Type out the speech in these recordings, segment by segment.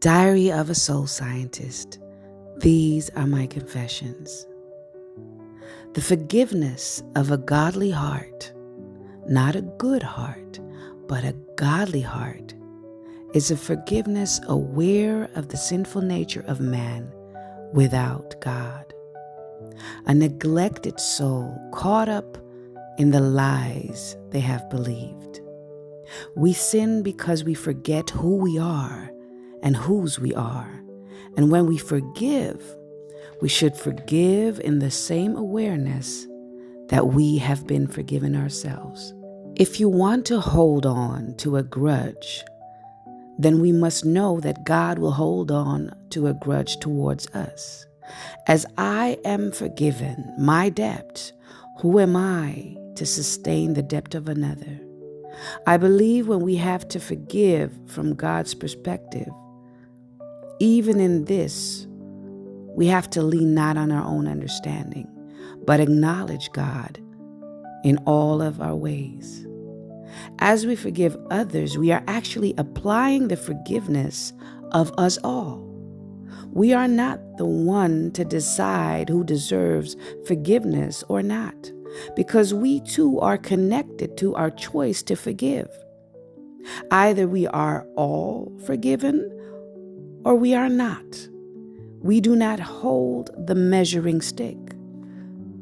Diary of a Soul Scientist. These are my confessions. The forgiveness of a godly heart, not a good heart, but a godly heart, is a forgiveness aware of the sinful nature of man without God. A neglected soul caught up in the lies they have believed. We sin because we forget who we are and whose we are. And when we forgive, we should forgive in the same awareness that we have been forgiven ourselves. If you want to hold on to a grudge, then we must know that God will hold on to a grudge towards us. As I am forgiven my debt, who am I to sustain the debt of another? I believe when we have to forgive from God's perspective, even in this, we have to lean not on our own understanding, but acknowledge God in all of our ways. As we forgive others, we are actually applying the forgiveness of us all. We are not the one to decide who deserves forgiveness or not, because we too are connected to our choice to forgive. Either we are all forgiven or we are not. We do not hold the measuring stick.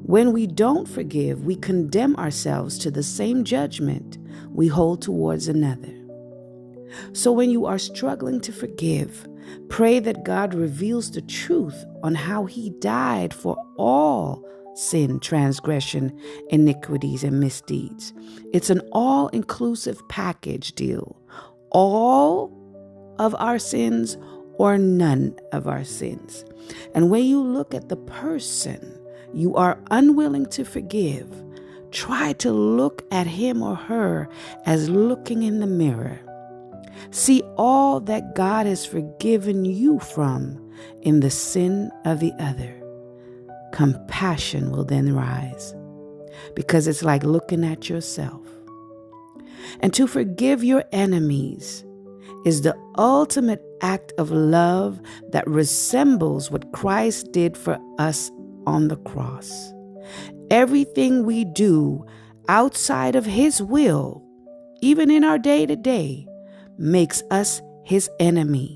When we don't forgive, we condemn ourselves to the same judgment we hold towards another. So when you are struggling to forgive, pray that God reveals the truth on how He died for all sin, transgression, iniquities, and misdeeds. It's an all-inclusive package deal. All of our sins or none of our sins. And when you look at the person you are unwilling to forgive, try to look at him or her as looking in the mirror. See all that God has forgiven you from in the sin of the other. Compassion will then rise, because it's like looking at yourself. And to forgive your enemies is the ultimate act of love that resembles what Christ did for us on the cross. Everything we do outside of His will, even in our day-to-day, makes us His enemy.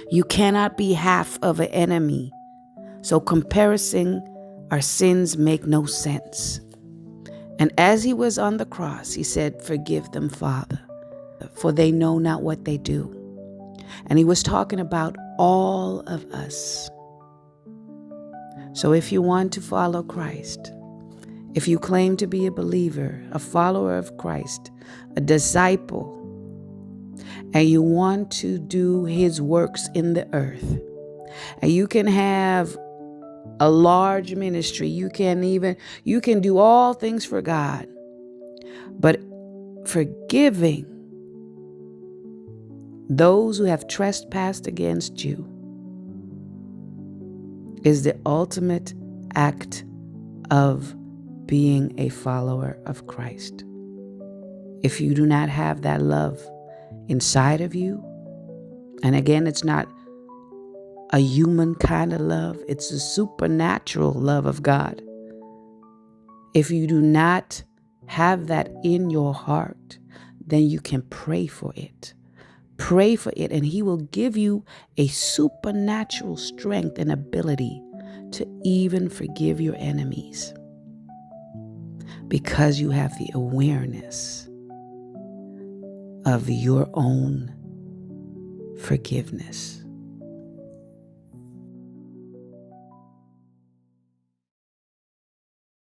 You cannot be half of an enemy, so comparison our sins make no sense. And as He was on the cross, He said, "Forgive them, Father, for they know not what they do." And He was talking about all of us. So if you want to follow Christ, if you claim to be a believer, a follower of Christ, a disciple, and you want to do His works in the earth, and you can have a large ministry, you can do all things for God, but forgiving those who have trespassed against you is the ultimate act of being a follower of Christ. If you do not have that love inside of you, and again, it's not a human kind of love, it's a supernatural love of God. If you do not have that in your heart, then you can pray for it. Pray for it, and He will give you a supernatural strength and ability to even forgive your enemies, because you have the awareness of your own forgiveness.